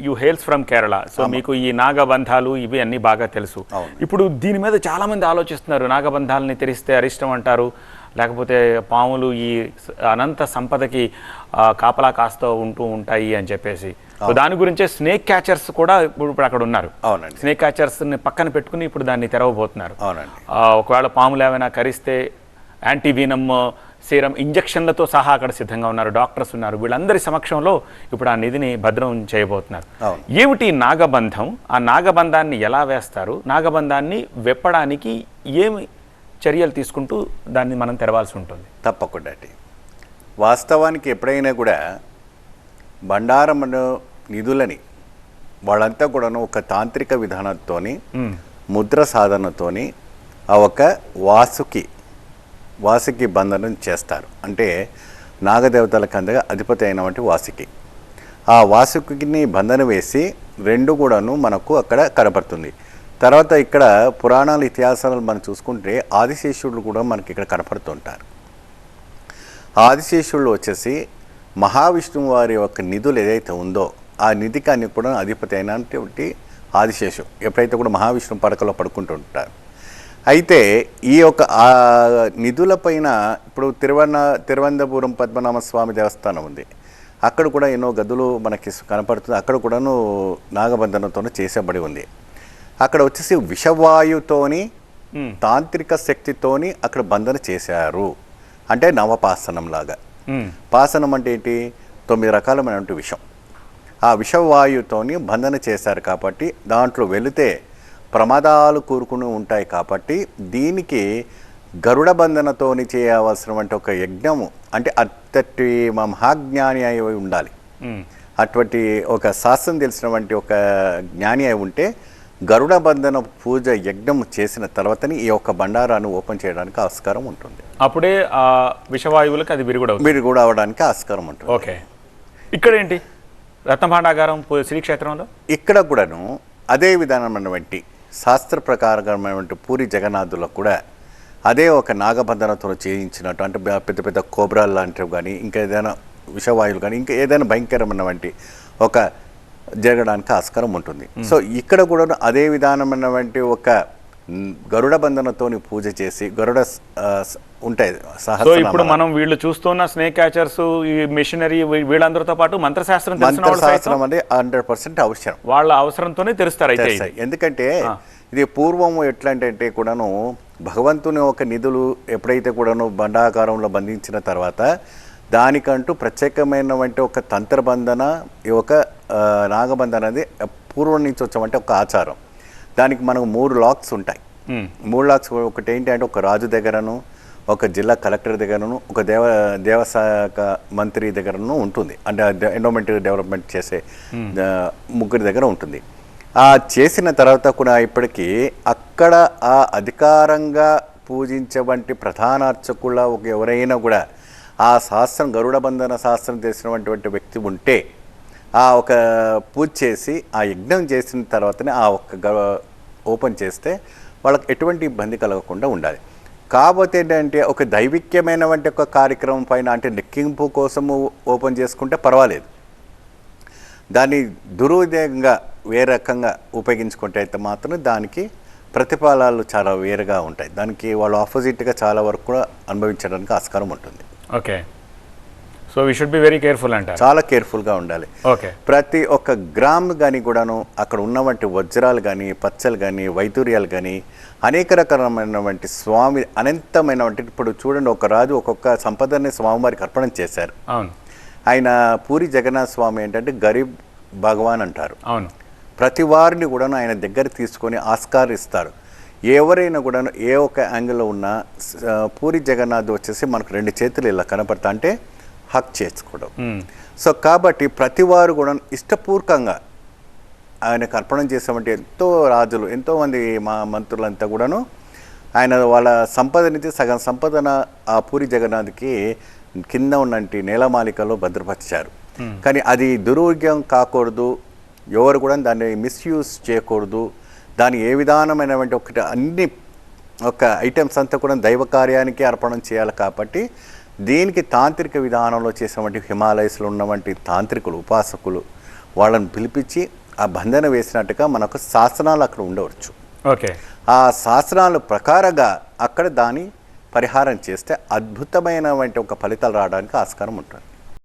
You Hales from Kerala, so మీకు ఈ నాగబంధాలు ఇవి అన్నీ బాగా తెలుసు. ఇప్పుడు దీని మీద చాలామంది ఆలోచిస్తున్నారు, నాగబంధాలని తెరిస్తే అరిష్టం అంటారు, లేకపోతే పాములు ఈ అనంత సంపదకి కాపలా కాస్తూ ఉంటాయి అని చెప్పేసి. సో దాని గురించే స్నేక్ క్యాచర్స్ కూడా ఇప్పుడు అక్కడ ఉన్నారు. స్నేక్ క్యాచర్స్ని పక్కన పెట్టుకుని ఇప్పుడు దాన్ని తెరవబోతున్నారు. ఒకవేళ పాములు ఏమైనా కరిస్తే యాంటీవీనమ్ సీరం ఇంజక్షన్లతో సహా అక్కడ సిద్ధంగా ఉన్నారు, డాక్టర్స్ ఉన్నారు. వీళ్ళందరి సమక్షంలో ఇప్పుడు ఆ నిధిని భద్రం చేయబోతున్నారు. ఏమిటి నాగబంధం, ఆ నాగబంధాన్ని ఎలా వేస్తారు, నాగబంధాన్ని వెప్పడానికి ఏమి చర్యలు తీసుకుంటూ దాన్ని మనం తెరవాల్సి ఉంటుంది? తప్పకుండా అండి. వాస్తవానికి ఎప్పుడైనా కూడా బండారం నిధులని వాళ్ళంతా కూడాను ఒక తాంత్రిక విధానంతో ముద్ర సాధనతోని ఆ ఒక వాసుకి బంధనం చేస్తారు. అంటే నాగదేవతలకు అందగా అధిపతి అయినటువంటి వాసుకి, ఆ వాసుకిని బంధనం వేసి రెండు కూడాను మనకు అక్కడ కనపడుతుంది. తర్వాత ఇక్కడ పురాణాల ఇతిహాసాలు మనం చూసుకుంటే ఆదిశేషుడు కూడా మనకి ఇక్కడ కనపడుతుంటారు. ఆదిశేషుడు వచ్చేసి మహావిష్ణువు వారి యొక్క నిధులు ఏదైతే ఉందో ఆ నిధికి అన్ని కూడా అధిపతి అయినటువంటి ఆదిశేషు ఎప్పుడైతే కూడా మహావిష్ణువు పడకలో పడుకుంటుంటారు. అయితే ఈ యొక్క ఆ నిధుల పైన ఇప్పుడు తిరువనంతపురం పద్మనాభ స్వామి దేవస్థానం ఉంది, అక్కడ కూడా ఎన్నో గదులు మనకి కనపడుతుంది. అక్కడ కూడాను నాగబంధనంతో చేసేబడి ఉంది. అక్కడ వచ్చేసి విషవాయుతోని తాంత్రిక శక్తితోని అక్కడ బంధన చేశారు. అంటే నవపాసనం లాగా. పాసనం అంటే ఏంటి? 9 రకాలమైనటువంటి విషం, ఆ విషవాయుతోని బంధన చేశారు. కాబట్టి దాంట్లో వెళితే ప్రమాదాలు కూరుకుని ఉంటాయి. కాబట్టి దీనికి గరుడ బంధనతోని చేయవలసినటువంటి ఒక యజ్ఞము, అంటే అట్టి మహాజ్ఞాని అయి ఉండాలి. అటువంటి ఒక శాస్త్రం తెలిసినటువంటి ఒక జ్ఞాని అయి ఉంటే గరుడ బంధన పూజ యజ్ఞం చేసిన తర్వాతని ఈ యొక్క బండారాన్ని ఓపెన్ చేయడానికి ఆస్కారం ఉంటుంది. అప్పుడే ఆ విషవాయువులకు అది విరుగుడు అవడానికి ఆస్కారం ఉంటుంది. ఓకే. ఇక్కడ ఏంటి రత్నభాండాగారం శ్రీక్షేత్రంలో ఇక్కడ కూడాను అదే విధానమైనటువంటి శాస్త్ర ప్రకారమైనటువంటి పూరి జగన్నాథులకు కూడా అదే ఒక నాగబంధనతో చేయించినట్టు, అంటే పెద్ద పెద్ద కోబ్రాలు లాంటివి కానీ ఇంకా ఏదైనా విషవాయువులు కానీ ఇంకా ఏదైనా భయంకరమైనటువంటి ఒక జరగడానికి ఆస్కారం ఉంటుంది. సో ఇక్కడ కూడా అదే విధానమైనటువంటి ఒక గరుడ బంధనతోని పూజ చేసి గరుడ ఉంటాయి. సో ఇప్పుడు మనం వీళ్ళు చూస్తున్న స్నేక్ క్యాచర్స్, ఈ మిషనరీ వీళ్ళందరితో పాటు మంత్రశాస్త్రం అనేది 100% అవసరం. వాళ్ళ అవసరంతోనే తెలుస్తారు. అయితే ఎందుకంటే ఇది పూర్వము ఎట్లా అంటే కూడాను భగవంతుని ఒక నిధులు ఎప్పుడైతే కూడాను బండాకారంలో బంధించిన తర్వాత దానికంటూ ప్రత్యేకమైనటువంటి ఒక తంత్రబంధన, ఈ ఒక నాగబంధన అనేది పూర్వం నుంచి వచ్చామంటే ఒక ఆచారం. దానికి మనకు 3 లాక్స్ ఉంటాయి. 3 లాక్స్ ఒకటి ఏంటి అంటే ఒక రాజు దగ్గరను, ఒక జిల్లా కలెక్టర్ దగ్గరను, ఒక దేవశాఖ మంత్రి దగ్గరను ఉంటుంది. అంటే ఎండోమెంట్ డెవలప్మెంట్ చేసే 3 దగ్గర ఉంటుంది. ఆ చేసిన తర్వాత కూడా ఇప్పటికీ అక్కడ ఆ అధికారంగా పూజించవంటి ప్రధాన అర్చకుల ఎవరైనా కూడా ఆ శాస్త్రం గరుడ బంధన శాస్త్రం తెలిసినటువంటి వ్యక్తి ఉంటే ఆ ఒక పూజ చేసి ఆ యజ్ఞం చేసిన తర్వాతనే ఆ ఒక్క ఓపెన్ చేస్తే వాళ్ళకి ఎటువంటి ఇబ్బంది కలగకుండా ఉండాలి. కాకపోతే ఏంటంటే ఒక దైవిక్యమైనటువంటి ఒక కార్యక్రమం పైన అంటే లెక్కింపు కోసము ఓపెన్ చేసుకుంటే పర్వాలేదు. దాన్ని దురుద్దేశంగా వేరే రకంగా ఉపయోగించుకుంటే అయితే మాత్రం దానికి ప్రతిఫలాలు చాలా వేరుగా ఉంటాయి. దానికి వాళ్ళు ఆపోజిట్గా చాలా వరకు కూడా అనుభవించడానికి ఆస్కారం ఉంటుంది. Okay. So we should be very careful అంటారు. చాలా కేర్ఫుల్గా ఉండాలి. ఓకే. ప్రతి ఒక్క గ్రామ్ కానీ కూడాను అక్కడ ఉన్నటువంటి వజ్రాలు కానీ, పచ్చలు కానీ, వైతూర్యాలు కానీ అనేక రకమైనటువంటి స్వామి అనంతమైనటువంటి, ఇప్పుడు చూడండి ఒక రాజు ఒక్కొక్క సంపదని స్వామివారికి అర్పణం చేశారు. అవును. ఆయన పూరి జగన్నాథ స్వామి ఏంటంటే గరీబ్ భగవాన్ అంటారు. అవును. ప్రతి వారిని కూడా ఆయన దగ్గర తీసుకొని ఆస్కారిస్తారు. ఎవరైనా కూడా ఏ ఒక యాంగిల్లో ఉన్నా పూరి జగన్నాథ్ వచ్చేసి మనకు 2 చేతులు ఇలా కనపడతా అంటే హక్ చేసుకోవడం. సో కాబట్టి ప్రతి వారు కూడా ఇష్టపూర్వకంగా ఆయనకు అర్పణం చేసామంటే ఎంతో రాజులు, ఎంతోమంది మా మంత్రులంతా కూడాను ఆయన వాళ్ళ సంపద నుంచి సగం సంపదన ఆ పూరి జగన్నాథ్కి కింద ఉన్నంటి నేలమాలికలో భద్రపరిచారు. కానీ అది దుర్వినియోగం కాకూడదు, ఎవరు కూడా దాన్ని మిస్యూజ్ చేయకూడదు. దాని ఏ విధానమైనటువంటి ఒకటి అన్ని ఒక ఐటమ్స్ అంతా కూడా దైవ కార్యానికి అర్పణం చేయాలి. కాబట్టి దీనికి తాంత్రిక విధానంలో చేసినటువంటి హిమాలయస్లో ఉన్నటువంటి తాంత్రికులు, ఉపాసకులు వాళ్ళని పిలిపించి ఆ బంధన వేసినట్టుగా మనకు శాసనాలు అక్కడ ఉండవచ్చు. ఓకే. ఆ శాసనాల ప్రకారంగా అక్కడ దాని పరిహారం చేస్తే అద్భుతమైనటువంటి ఒక ఫలితాలు రావడానికి ఆస్కారం ఉంటుంది.